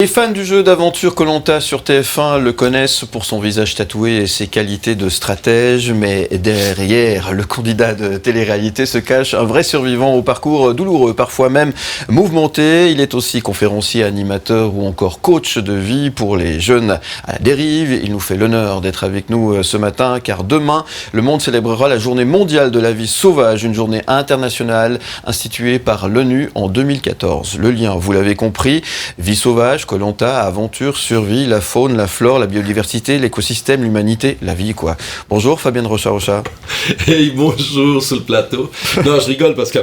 Les fans du jeu d'aventure koh sur TF1 le connaissent pour son visage tatoué et ses qualités de stratège, mais derrière le candidat de télé-réalité se cache un vrai survivant au parcours douloureux, parfois même mouvementé. Il est aussi conférencier, animateur ou encore coach de vie pour les jeunes à la dérive. Il nous fait l'honneur d'être avec nous ce matin, car demain, le monde célébrera la journée mondiale de la vie sauvage, une journée internationale instituée par l'ONU en 2014. Le lien, vous l'avez compris, vie sauvage, koh-lanta, aventure, survie, la faune, la flore, la biodiversité, l'écosystème, l'humanité, la vie, quoi. Bonjour Fabienne Rocha-Rocha. Hey, bonjour sur le plateau. Non, je rigole parce que...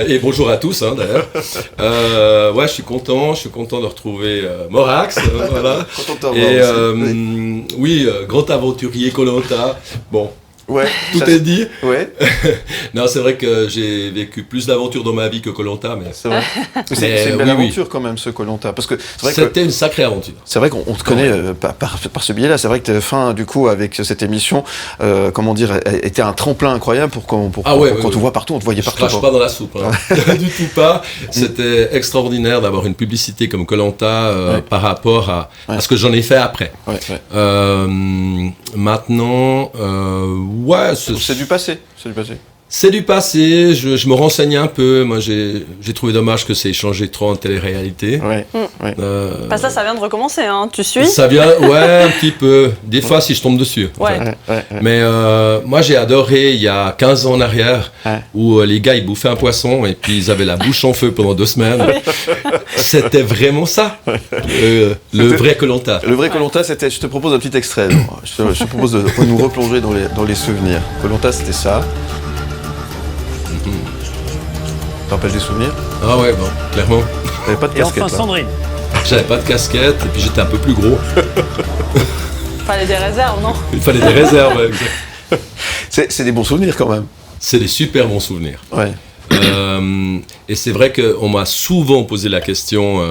et bonjour à tous, d'ailleurs. Ouais, je suis content de retrouver Morax, voilà. Content de et aussi. oui, grand aventurier koh-lanta. Bon. Ouais, tout est dit. Ouais. Non, c'est vrai que j'ai vécu plus d'aventures dans ma vie que koh-lanta, mais c'est vrai. C'est une belle aventure quand même, ce koh-lanta, parce que c'est vrai c'était une sacrée aventure. C'est vrai qu'on te connaît par ce biais-là. C'est vrai que TF1, du coup, avec cette émission, comment dire, était un tremplin incroyable pour qu'on te voit partout, on te voyait partout. Je crache pas dans la soupe, du tout pas. C'était extraordinaire d'avoir une publicité comme koh-lanta par rapport à ce que j'en ai fait après. Maintenant, c'est du passé. C'est du passé. C'est du passé, je me renseignais un peu. Moi, j'ai trouvé dommage que c'est échangé trop en télé-réalité. Ça vient de recommencer, tu suis? Ça vient, un petit peu. Des fois, si je tombe dessus. En fait. Mais moi, j'ai adoré il y a 15 ans en arrière, où les gars, ils bouffaient un poisson et puis ils avaient la bouche en feu pendant 2 semaines. C'était vraiment ça, le vrai koh-lanta. Le vrai koh-lanta, c'était... Je te propose un petit extrait. Je te propose de nous replonger dans les souvenirs. Koh-lanta, c'était ça. Tu te rappelles des souvenirs? Ah ouais, bon, clairement. T'avais pas de casquette. Et enfin, Sandrine. J'avais pas de casquette et puis j'étais un peu plus gros. Fallait des réserves, non? Il fallait des réserves, exact. C'est des bons souvenirs quand même. C'est des super bons souvenirs. Ouais. Et c'est vrai qu'on m'a souvent posé la question,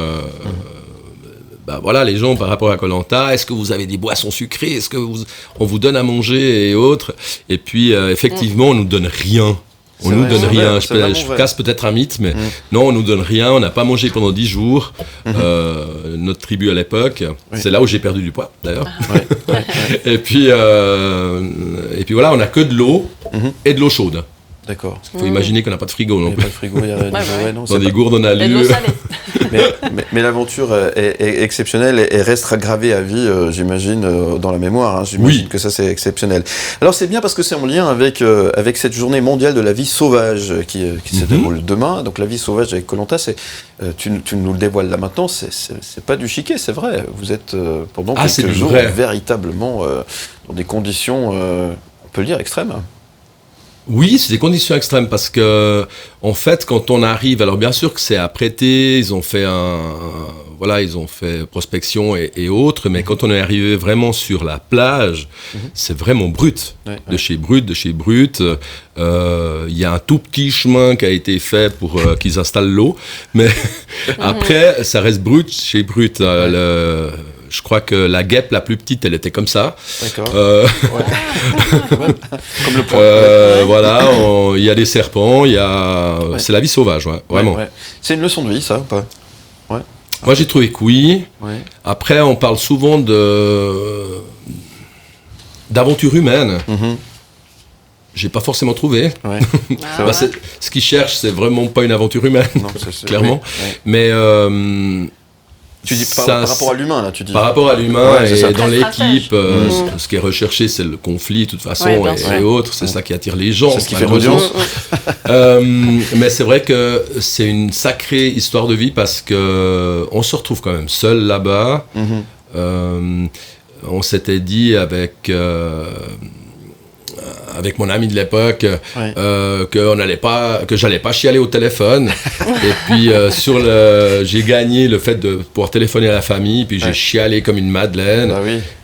les gens par rapport à koh-lanta, est-ce que vous avez des boissons sucrées? Est-ce que on vous donne à manger et autres? Et puis, effectivement, on nous donne rien. On nous donne rien. Je casse peut-être un mythe, mais non, on nous donne rien. On n'a pas mangé pendant 10 jours. Notre tribu à l'époque, c'est là où j'ai perdu du poids, d'ailleurs. Et puis voilà, on n'a que de l'eau et de l'eau chaude. D'accord. Il faut imaginer qu'on n'a pas de frigo non plus. Pas de frigo, il y a dans des gourdes on a lu. mais l'aventure est exceptionnelle et restera gravée à vie, j'imagine, dans la mémoire. J'imagine que ça, c'est exceptionnel. Alors, c'est bien parce que c'est en lien avec cette journée mondiale de la vie sauvage qui se déroule demain. Donc, la vie sauvage avec koh-lanta, tu nous le dévoiles là maintenant, c'est pas du chiquet, c'est vrai. Vous êtes, pendant quelques jours, véritablement dans des conditions, on peut le dire, extrêmes. Oui, c'est des conditions extrêmes parce que, en fait, quand on arrive, alors bien sûr que c'est apprêté, ils ont fait prospection et autres, mais quand on est arrivé vraiment sur la plage, c'est vraiment brut, de chez brut. Il y a un tout petit chemin qui a été fait pour qu'ils installent l'eau, mais après, ça reste brut chez brut. Je crois que la guêpe la plus petite, elle était comme ça. D'accord. Comme le point. Voilà, il y a des serpents, c'est la vie sauvage, vraiment. C'est une leçon de vie, ça, ou pas? Moi, j'ai trouvé que oui. Après, on parle souvent d'aventure humaine. J'ai pas forcément trouvé. Ce qu'ils cherchent, c'est vraiment pas une aventure humaine, clairement. Mais tu dis par rapport à l'humain, là, tu dis. Par rapport à l'humain et dans l'équipe, ce qui est recherché, c'est le conflit, de toute façon, et autres. C'est ça qui attire les gens. C'est ce qui fait l'audience. Mais c'est vrai que c'est une sacrée histoire de vie parce que on se retrouve quand même seul là-bas. On s'était dit avec mon ami de l'époque, que j'allais pas chialer au téléphone. Et puis j'ai gagné le fait de pouvoir téléphoner à la famille, puis j'ai chialé comme une madeleine.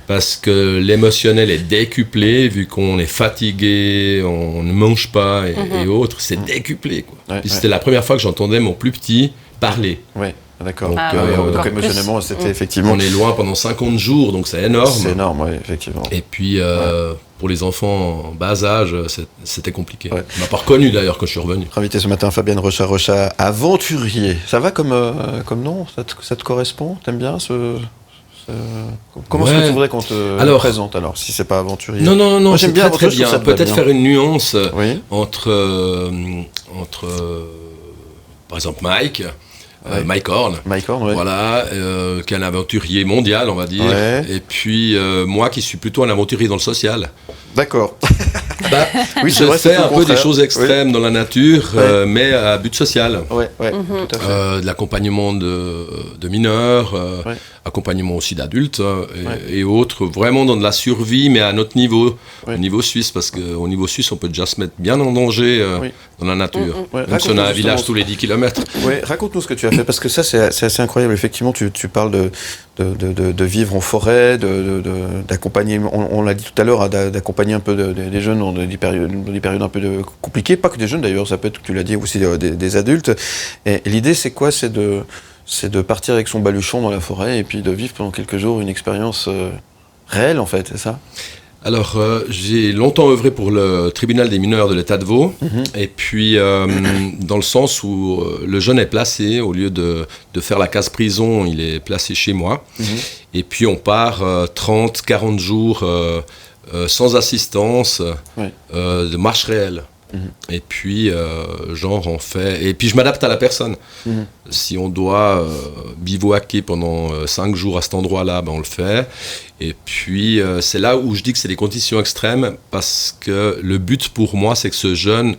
Parce que l'émotionnel est décuplé, vu qu'on est fatigué, on ne mange pas et autres, c'est décuplé, quoi. Puis c'était la première fois que j'entendais mon plus petit parler. D'accord. Donc émotionnellement, c'était effectivement... On est loin pendant 50 jours, donc c'est énorme. C'est énorme, oui, effectivement. Et puis, pour les enfants en bas âge, c'était compliqué. Ouais. On m'a pas reconnu d'ailleurs quand je suis revenu. Invité ce matin, Fabienne Rocha, aventurier. Ça va comme nom? Ça te correspond? T'aimes bien Comment est-ce que tu voudrais qu'on te présente alors, si c'est pas aventurier? Non, moi, j'aime bien très bien. Peut-être faire une nuance entre par exemple Mike Horn, voilà, qui est un aventurier mondial, on va dire, et puis moi qui suis plutôt un aventurier dans le social. D'accord. Oui, je fais un peu des choses extrêmes dans la nature, mais à but social. Tout à fait. De l'accompagnement de mineurs, accompagnement aussi d'adultes et autres, vraiment dans de la survie, mais à notre niveau, au niveau suisse, parce qu'au niveau suisse, on peut déjà se mettre bien en danger dans la nature. Même si on a un village tous les 10 km. Raconte-nous ce que tu as fait, parce que ça, c'est assez incroyable. Effectivement, tu parles de vivre en forêt, d'accompagner, on l'a dit tout à l'heure, d'accompagner un peu des jeunes dans des périodes un peu compliquées, pas que des jeunes d'ailleurs, ça peut être, tu l'as dit, aussi des adultes. Et l'idée, c'est quoi? C'est de partir avec son baluchon dans la forêt et puis de vivre pendant quelques jours une expérience réelle, en fait, c'est ça? Alors, j'ai longtemps œuvré pour le tribunal des mineurs de l'État de Vaud, et puis dans le sens où le jeune est placé, au lieu de faire la case prison, il est placé chez moi, et puis on part 30-40 jours sans assistance, de marche réelle. Et puis, on fait... Et puis, je m'adapte à la personne. Si on doit bivouaquer pendant 5 jours à cet endroit-là, on le fait. Et puis, c'est là où je dis que c'est des conditions extrêmes, parce que le but pour moi, c'est que ce jeune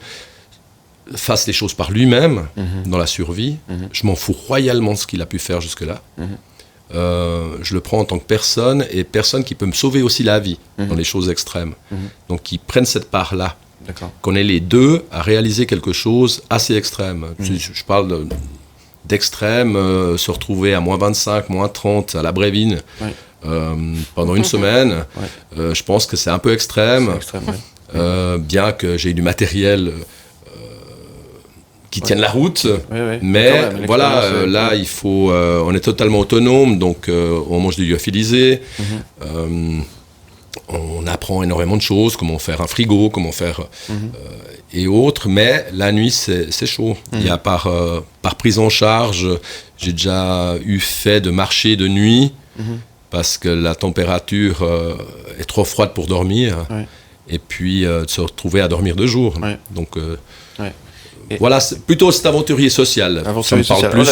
fasse les choses par lui-même, dans la survie. Je m'en fous royalement de ce qu'il a pu faire jusque-là. Je le prends en tant que personne, et personne qui peut me sauver aussi la vie dans les choses extrêmes. Donc, qu'ils prennent cette part-là. Qu'on ait les deux à réaliser quelque chose assez extrême. Je parle d'extrême, se retrouver à moins 25, moins 30 à la Brévine pendant une semaine. Je pense que c'est un peu extrême. Bien que j'ai eu du matériel qui tienne la route, mais voilà, là il faut, on est totalement autonome, donc on mange du lyophilisé. On apprend énormément de choses, comment faire un frigo, comment faire et autres, mais la nuit c'est chaud. Il y a par prise en charge, j'ai déjà eu fait de marcher de nuit parce que la température est trop froide pour dormir, et puis de se retrouver à dormir de jour. Donc voilà, c'est plutôt cet aventurier social. Ça me parle plus.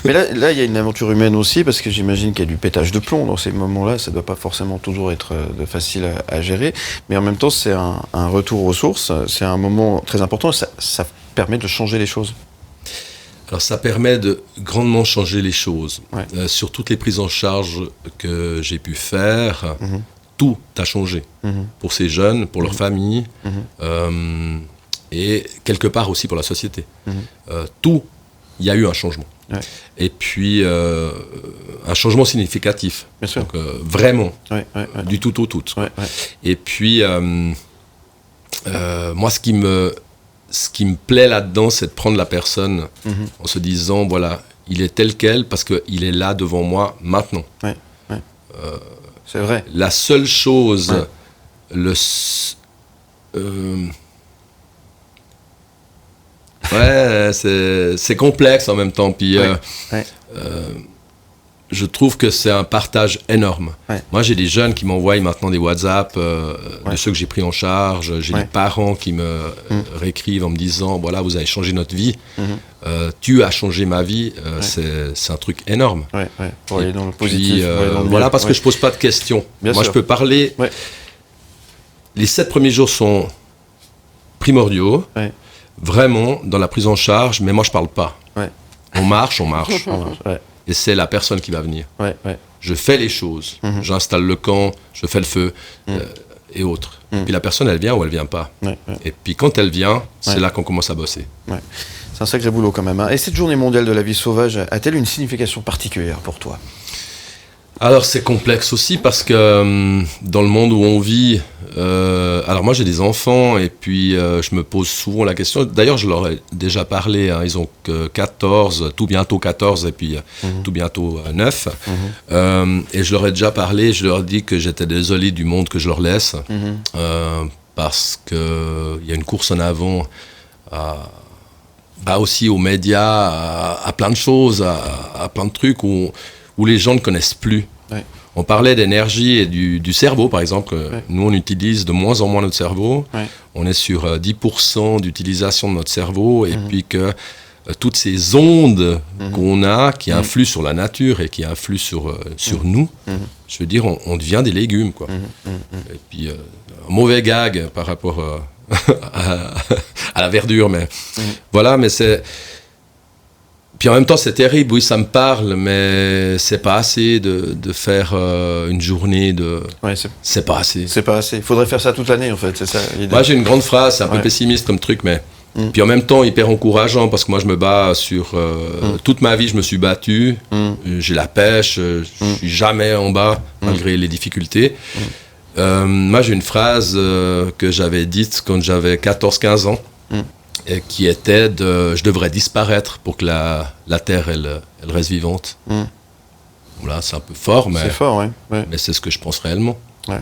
Mais là, il y a une aventure humaine aussi, parce que j'imagine qu'il y a du pétage de plomb dans ces moments-là. Ça ne doit pas forcément toujours être facile à gérer. Mais en même temps, c'est un retour aux sources. C'est un moment très important. Ça permet de changer les choses. Alors, ça permet de grandement changer les choses. Sur toutes les prises en charge que j'ai pu faire, tout a changé. Pour ces jeunes, pour leur famille. Et quelque part aussi pour la société. Il y a eu un changement. Et puis, un changement significatif. Bien sûr. Donc, vraiment, du tout au tout. Et puis, moi, ce qui me plaît là-dedans, c'est de prendre la personne en se disant, voilà, il est tel quel parce qu'il est là devant moi maintenant. C'est vrai. La seule chose, c'est complexe en même temps. Puis, je trouve que c'est un partage énorme. Moi, j'ai des jeunes qui m'envoient maintenant des WhatsApp de ceux que j'ai pris en charge. J'ai des parents qui me réécrivent en me disant, voilà, vous avez changé notre vie. Tu as changé ma vie. C'est un truc énorme. Pour aller dans le positif. Voilà, parce que je pose pas de questions. Moi, je peux parler. Les 7 premiers jours sont primordiaux. Vraiment dans la prise en charge, mais moi je parle pas. On marche. Et c'est la personne qui va venir. Je fais les choses, j'installe le camp, je fais le feu et autres. Puis la personne elle vient ou elle vient pas. Et puis quand elle vient, c'est là qu'on commence à bosser. C'est un sacré boulot quand même. Et cette journée mondiale de la vie sauvage a-t-elle une signification particulière pour toi? Alors c'est complexe aussi parce que dans le monde où on vit, alors moi j'ai des enfants et puis je me pose souvent la question, d'ailleurs je leur ai déjà parlé, hein, ils ont que 14, tout bientôt 14 et puis tout bientôt 9, et je leur ai déjà parlé, je leur ai dit que j'étais désolé du monde que je leur laisse, parce qu'il y a une course en avant aussi aux médias, à plein de choses, à plein de trucs où les gens ne connaissent plus. Ouais. On parlait d'énergie et du cerveau, par exemple. Ouais. Nous, on utilise de moins en moins notre cerveau. Ouais. On est sur 10% d'utilisation de notre cerveau. Et puis que toutes ces ondes qu'on a, qui influent sur la nature et qui influent sur nous, je veux dire, on devient des légumes, quoi. Et puis, un mauvais gag par rapport à la verdure, mais voilà, mais c'est... Puis en même temps, c'est terrible, oui, ça me parle, mais c'est pas assez de faire une journée de... Ouais, c'est pas assez. C'est pas assez. Il faudrait faire ça toute l'année, en fait, c'est ça l'idée. Moi, j'ai une grande phrase, c'est un peu pessimiste comme truc, mais... Puis en même temps, hyper encourageant, parce que moi, je me bats sur... toute ma vie, je me suis battu, j'ai la pêche, je suis jamais en bas, malgré les difficultés. Moi, j'ai une phrase que j'avais dite quand j'avais 14-15 ans, qui était je devrais disparaître pour que la Terre, elle reste vivante. Voilà, c'est un peu fort, mais, c'est fort, ouais. Mais c'est ce que je pense réellement. Ouais.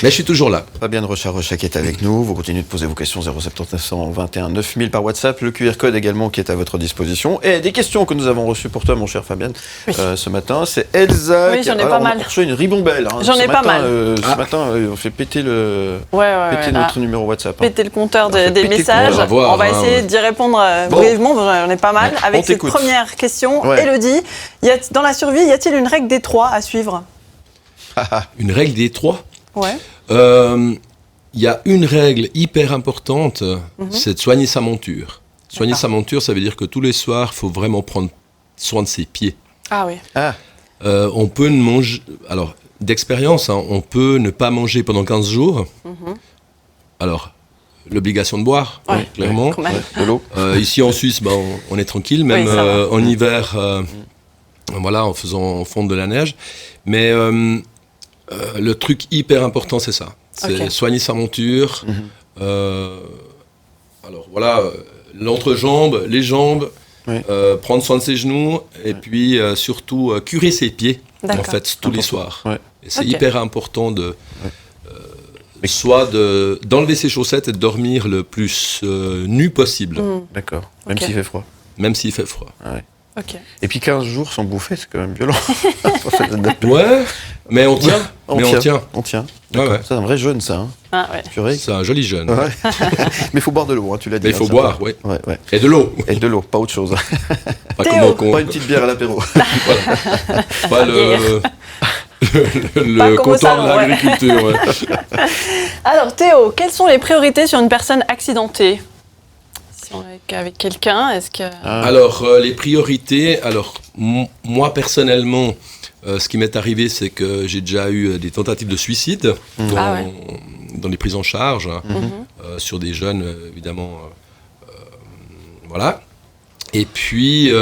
Mais je suis toujours là. Fabienne Rocha qui est avec nous. Vous continuez de poser vos questions 07921 9000 par WhatsApp. Le QR code également qui est à votre disposition. Et des questions que nous avons reçues pour toi, mon cher Fabienne, ce matin. C'est Elsa. Oui, j'en ai pas mal. On a reçu une ribambelle. Hein. J'en ai pas mal. Ce matin, on fait péter notre numéro WhatsApp. Péter le compteur des messages. On va essayer d'y répondre brièvement. J'en ai pas mal. Avec cette première question, Élodie, dans la survie, y a-t-il une règle des 3 à suivre? Une règle des 3? Ouais. Y a une règle hyper importante, c'est de soigner sa monture. Soigner sa monture, ça veut dire que tous les soirs, il faut vraiment prendre soin de ses pieds. Ah oui. On peut ne manger... Alors, d'expérience, hein, on peut ne pas manger pendant 15 jours. Alors, l'obligation de boire, clairement. De l'eau. Ici en Suisse, on est tranquille, même en hiver, voilà, en fondre de la neige. Mais... le truc hyper important, c'est ça. C'est soigner sa monture. Alors voilà, l'entrejambe, les jambes, prendre soin de ses genoux et puis surtout curer ses pieds, en fait, tous les soirs. Et c'est hyper important soit d'enlever ses chaussettes et de dormir le plus nu possible. D'accord, même s'il fait froid. Même s'il fait froid. Okay. Et puis 15 jours sans bouffer, c'est quand même violent. Ouais, mais on tient. On tient. Ouais. C'est un vrai jeûne, ça. Hein. C'est un joli jeûne. Ouais. Mais il faut boire de l'eau, hein, tu l'as dit. Mais il faut boire, oui. Et de l'eau. Et de l'eau, pas autre chose. Pas une petite bière à l'apéro. Pas le comptoir de l'agriculture. Alors Théo, quelles sont les priorités sur une personne accidentée? Avec quelqu'un, est-ce que... Alors, les priorités, moi personnellement, ce qui m'est arrivé, c'est que j'ai déjà eu des tentatives de suicide dans les prises en charge, sur des jeunes, évidemment. Voilà. Et puis,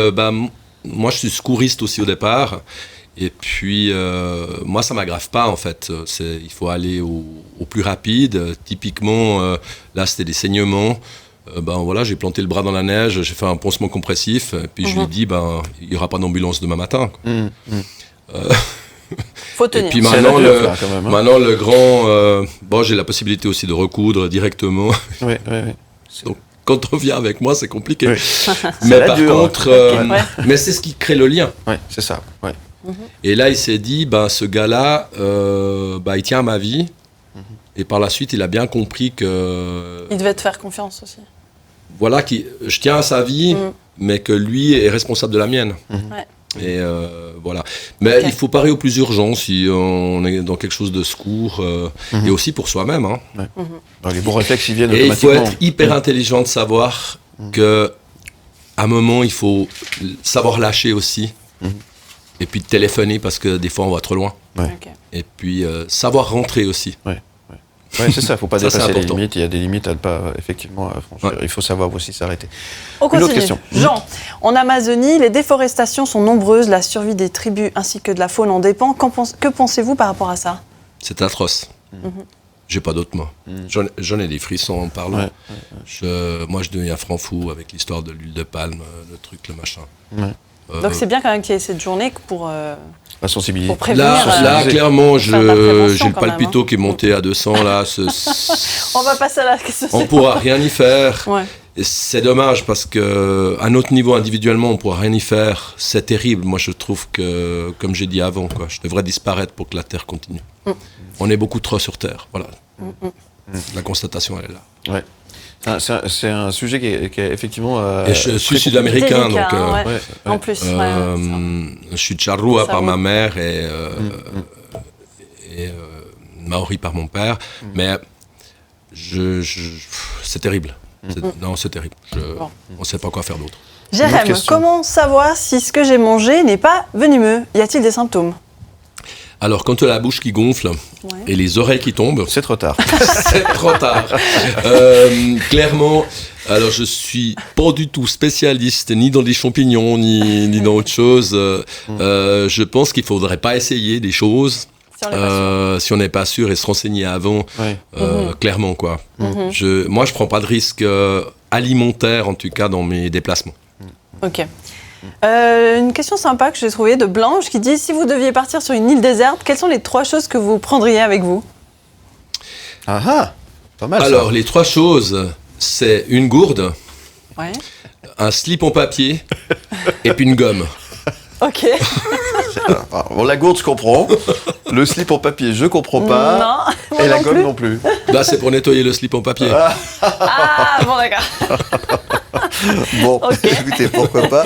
moi, je suis secouriste aussi au départ. Et puis, moi, ça ne m'aggrave pas, en fait. Il faut aller au plus rapide. Typiquement, là, c'était des saignements. Voilà, j'ai planté le bras dans la neige, j'ai fait un pansement compressif, et puis je lui ai dit, il n'y aura pas d'ambulance demain matin. Faut tenir. Et puis maintenant, le grand... j'ai la possibilité aussi de recoudre directement. Oui. Donc, quand on vient avec moi, c'est compliqué. Mais par contre, mais c'est ce qui crée le lien. Oui, c'est ça. Ouais. Et là, il s'est dit, ce gars-là, il tient à ma vie. Et par la suite, il a bien compris que... Il devait te faire confiance aussi. Voilà, je tiens à sa vie, mais que lui est responsable de la mienne. Et voilà. Mais il faut parer au plus urgent si on est dans quelque chose de secours, et aussi pour soi-même. Hein. Les bons réflexes, ils viennent et automatiquement. Il faut être hyper intelligent de savoir qu'à un moment, il faut savoir lâcher aussi. Et puis téléphoner parce que des fois, on va trop loin. Et puis savoir rentrer aussi. Oui, c'est ça, il ne faut pas dépasser les limites. Il y a des limites à ne pas effectivement franchir. Il faut savoir aussi s'arrêter. On continue. Une autre question. Jean, en Amazonie, les déforestations sont nombreuses, la survie des tribus ainsi que de la faune en dépend. Que pensez-vous par rapport à ça? C'est atroce. J'ai pas d'autres mots. J'en ai des frissons en parlant. Moi, je deviens franc fou avec l'histoire de l'huile de palme, le truc, le machin. Donc c'est bien quand même qu'il y ait cette journée pour la sensibilité. Pour prévenir. Là clairement, j'ai le palpito qui est monté à 200. Là, on va passer à la question. On pourra rien y faire. Et c'est dommage parce que à notre niveau individuellement, on pourra rien y faire. C'est terrible. Moi, je trouve que, comme j'ai dit avant, je devrais disparaître pour que la Terre continue. On est beaucoup trop sur Terre. Voilà. La constatation, elle est là. Ouais. C'est un sujet qui est effectivement. Et je suis sud-américain, donc. En plus. Je suis de Charrua par ma mère et Maori par mon père, mais c'est terrible. Non, c'est terrible. On ne sait pas quoi faire d'autre. Jérém, comment savoir si ce que j'ai mangé n'est pas venimeux? Y a-t-il des symptômes? Alors, quand tu as la bouche qui gonfle et les oreilles qui tombent... C'est trop tard. C'est trop tard. Clairement, alors je suis pas du tout spécialiste ni dans des champignons, ni dans autre chose. Je pense qu'il faudrait pas essayer des choses si on n'est pas sûr et se renseigner avant. Clairement, quoi. Moi, je prends pas de risque alimentaire, en tout cas, dans mes déplacements. Ok. Une question sympa que j'ai trouvée de Blanche qui dit: si vous deviez partir sur une île déserte, quelles sont les 3 choses que vous prendriez avec vous? Pas mal. Alors, les 3 choses, c'est une gourde, un slip en papier et puis une gomme. Ok. Bon, la gourde, je comprends. Le slip en papier, je comprends pas. Non, et la gomme non plus. Là, c'est pour nettoyer le slip en papier. Bon, d'accord. Bon, écoutez, pourquoi pas.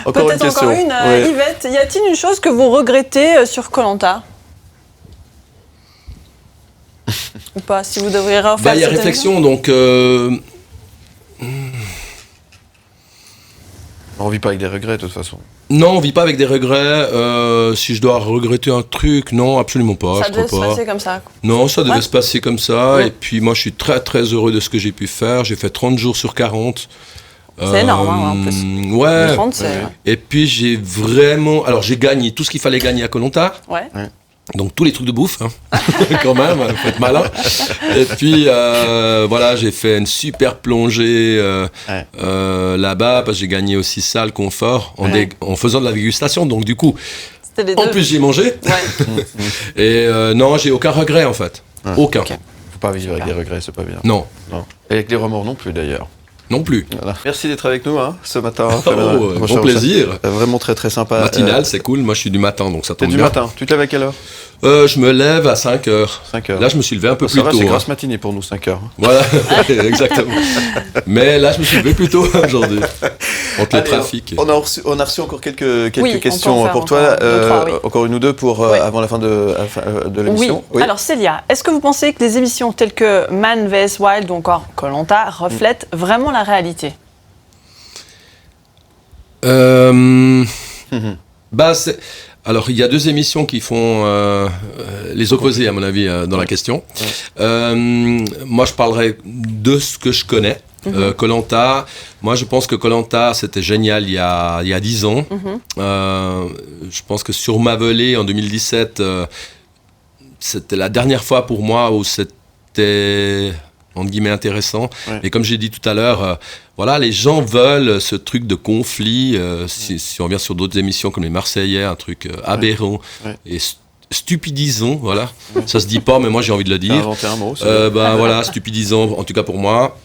Encore une question. Peut-être encore une. Yvette, y a-t-il une chose que vous regrettez sur Koh-Lanta? Ou pas, si vous devriez refaire il y a réflexion, donc... On vit pas avec des regrets, de toute façon. Non, on vit pas avec des regrets. Si je dois regretter un truc, non, absolument pas. Ça devait se passer comme ça. Non, ça devait se passer comme ça. Et puis moi, je suis très très heureux de ce que j'ai pu faire. J'ai fait 30 jours sur 40. C'est énorme, en plus. Ouais. 30, et puis j'ai vraiment... Alors j'ai gagné tout ce qu'il fallait gagner à Koh-Lanta. Donc tous les trucs de bouffe, quand même, faut être malin. Et puis voilà, j'ai fait une super plongée là-bas, parce que j'ai gagné aussi ça, le confort, en faisant de la dégustation. Donc du coup, en plus j'ai mangé. Et non, j'ai aucun regret en fait. Aucun. Faut pas vivre avec des regrets, c'est pas bien. Non. Et avec les remords non plus d'ailleurs. Non plus. Voilà. Merci d'être avec nous ce matin. Bon plaisir. Vraiment très très sympa. Matinal, c'est cool. Moi, je suis du matin, donc ça tombe bien. Du matin. Tu te lèves à quelle heure? Je me lève à 5h. 5h. Là, je me suis levé un peu plus tôt. C'est grasse matinée pour nous, 5h. Voilà, exactement. Mais là, je me suis levé plus tôt aujourd'hui, entre le trafic. On a reçu encore quelques questions pour toi. Encore une ou deux avant la fin de l'émission. Oui. Alors, Célia, est-ce que vous pensez que des émissions telles que Man vs Wild ou encore Koh-Lanta reflètent vraiment la réalité? Alors, il y a 2 émissions qui font les opposés, à mon avis, dans la question. Moi, je parlerai de ce que je connais. Koh-Lanta, moi, je pense que Koh-Lanta, c'était génial il y a 10 ans. Je pense que sur ma volée, en 2017, c'était la dernière fois pour moi où c'était... entre guillemets intéressant. Et comme j'ai dit tout à l'heure, voilà, les gens veulent ce truc de conflit. Si on vient sur d'autres émissions comme les Marseillais, un truc aberrant et stupidisant, voilà. Ça se dit pas, mais moi j'ai envie de le dire. Inventer un mot. Voilà, stupidisant, en tout cas pour moi.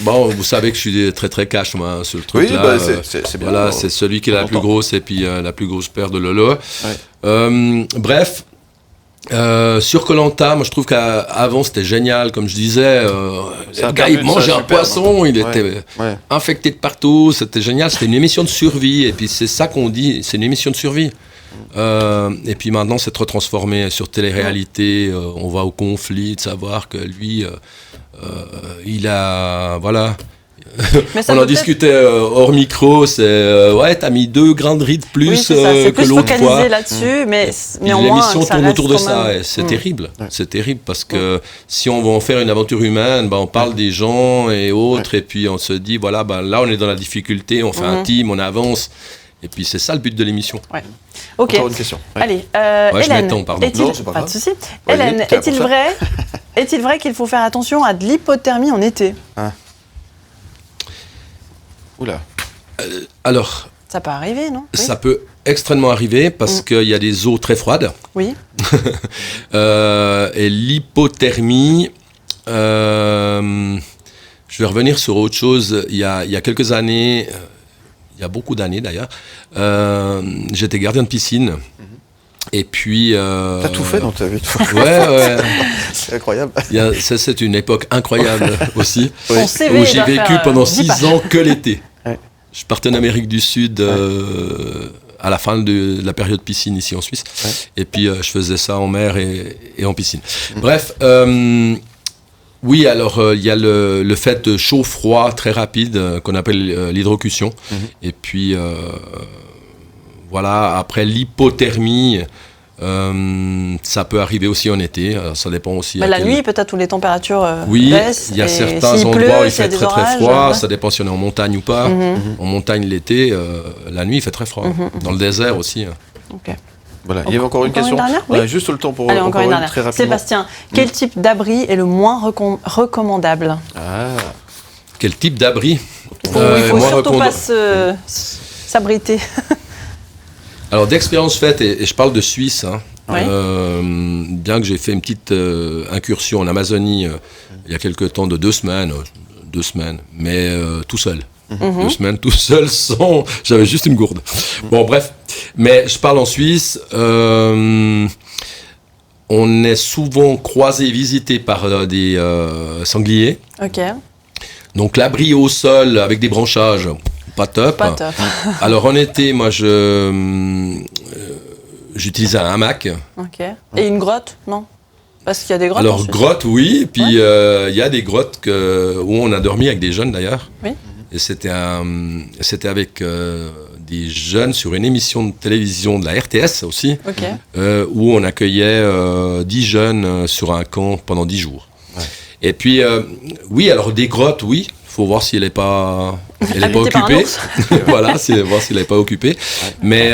Bon, vous savez que je suis très très cash, moi, sur le truc là. C'est bien. Voilà, c'est celui qui est la plus grosse et puis la plus grosse paire de Lolo. Bref. Sur Koh-Lanta, moi je trouve qu'avant c'était génial, comme je disais, le gars il mangeait un poisson, il était infecté de partout, c'était génial, c'était une émission de survie, et puis c'est ça qu'on dit, c'est une émission de survie. Et puis maintenant c'est trop transformé sur télé-réalité, on va au conflit, de savoir que lui, il a, voilà, on en discutait hors micro, c'est t'as mis 2 grains de riz de plus que l'autre fois. C'est là-dessus, mais néanmoins, l'émission tourne autour de ça. C'est terrible. C'est terrible parce que si on va en faire une aventure humaine, on parle des gens et autres, et puis on se dit, voilà, là on est dans la difficulté, on fait un team, on avance. Et puis c'est ça le but de l'émission. Ouais. Ok. Encore une question. Allez, Hélène, pardon. Non, c'est pas grave. Pas de souci. Hélène, est-il vrai qu'il faut faire attention à de l'hypothermie en été? Oula. Alors. Ça peut arriver, non? Ça peut extrêmement arriver parce qu'il y a des eaux très froides. Oui. Et l'hypothermie. Je vais revenir sur autre chose. Il y a quelques années. Il y a beaucoup d'années d'ailleurs, j'étais gardien de piscine. Et puis... T'as tout fait dans ta vie, toi. Ouais. C'est incroyable. Ça, c'est une époque incroyable aussi, où j'ai vécu pendant 6 ans que l'été. Ouais. Je partais en Amérique du Sud à la fin de la période piscine ici en Suisse. Ouais. Et puis, je faisais ça en mer et en piscine. Bref... oui, alors il y a le fait chaud-froid très rapide qu'on appelle l'hydrocution. Et puis, voilà, après l'hypothermie, ça peut arriver aussi en été. Alors, ça dépend aussi. La nuit, peut-être où les températures baissent. Oui, il y a certains endroits où il fait très très froid. Ça dépend si on est en montagne ou pas. En montagne l'été, la nuit il fait très froid. Dans le désert aussi. Ok. Voilà. Il y avait encore une question. Oui. Juste le temps pour encore une dernière. Très rapidement. Sébastien, quel type d'abri est le moins recommandable? Quel type d'abri? Il faut surtout pas s'abriter. Alors d'expérience faite, et je parle de Suisse, bien que j'ai fait une petite incursion en Amazonie il y a quelque temps de 2 semaines, mais tout seul. 2 semaines tout seul, j'avais juste une gourde. Bon, bref. Mais je parle en Suisse. On est souvent croisé et visité par des sangliers. Ok. Donc l'abri au sol avec des branchages, pas top. Alors en été, moi, j'utilisais un hamac. Ok. Et une grotte, non? Parce qu'il y a des grottes. Alors grotte, oui. Puis il y a des grottes où on a dormi avec des jeunes d'ailleurs. Oui. Et c'était avec des jeunes sur une émission de télévision de la RTS aussi, où on accueillait 10 jeunes sur un camp pendant 10 jours. Ouais. Et puis, oui, alors des grottes, oui, il faut voir si elle n'est pas occupée. Voilà, voir si elle n'est pas occupée. Ouais. Mais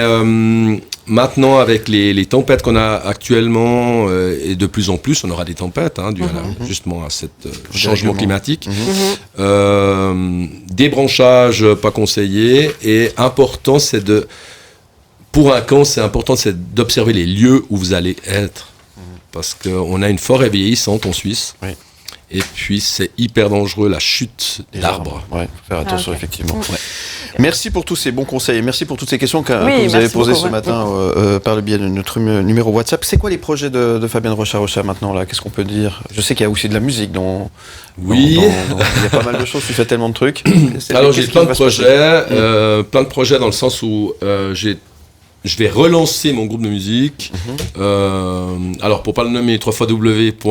maintenant, avec les tempêtes qu'on a actuellement, et de plus en plus, on aura des tempêtes, dû justement à ce changement climatique. Des branchages pas conseillés. Et important, pour un camp, c'est important, c'est d'observer les lieux où vous allez être. Parce qu'on a une forêt vieillissante en Suisse. Oui. Et puis, c'est hyper dangereux, la chute d'arbres. Oui, faut faire attention, effectivement. Ouais. Merci pour tous ces bons conseils. Merci pour toutes ces questions que vous avez posées ce matin par le biais de notre numéro WhatsApp. C'est quoi les projets de Fabienne Rocha maintenant là? Qu'est-ce qu'on peut dire? Je sais qu'il y a aussi de la musique. Il y a pas mal de choses. Tu fais tellement de trucs. Alors, j'ai plein de projets dans le sens où je vais relancer mon groupe de musique. Alors, pour ne pas le nommer, www.fhobi.com.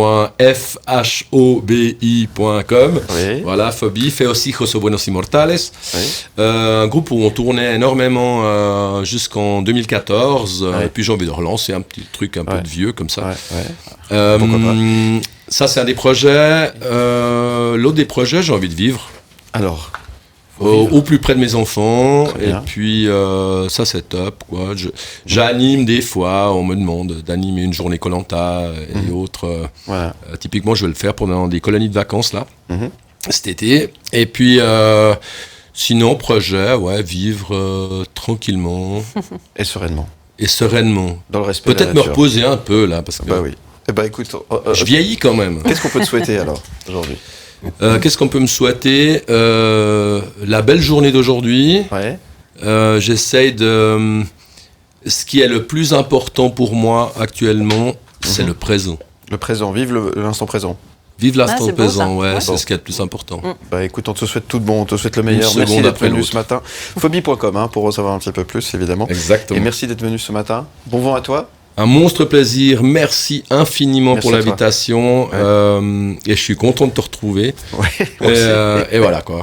Oui. Voilà, Phobie, Feos Hijos o Buenos Immortales. Oui. Un groupe où on tournait énormément jusqu'en 2014. Et puis, j'ai envie de relancer un petit truc un peu de vieux comme ça. Pourquoi pas. Ça, c'est un des projets. L'autre des projets, j'ai envie de vivre. Alors au plus près de mes enfants, et puis ça c'est top quoi. J'anime des fois, on me demande d'animer une journée Koh-Lanta et autres. Typiquement, je vais le faire pendant des colonies de vacances là, cet été. Et puis sinon, projet, vivre tranquillement et sereinement. Dans le respect. Peut-être me reposer un peu là, parce que. Oui. Écoute, je vieillis quand même. Qu'est-ce qu'on peut te souhaiter alors aujourd'hui? Qu'est-ce qu'on peut me souhaiter? La belle journée d'aujourd'hui. J'essaye de... Ce qui est le plus important pour moi actuellement, c'est le présent. Le présent, vive l'instant présent. Vive l'instant présent, c'est ce qui est le plus important. Écoute, on te souhaite tout de bon, on te souhaite le meilleur. Merci d'être venu ce matin. Phobie.com pour en savoir un petit peu plus, évidemment. Exactement. Et merci d'être venu ce matin. Bon vent à toi. Un monstre plaisir, merci infiniment pour l'invitation et je suis content de te retrouver et voilà quoi.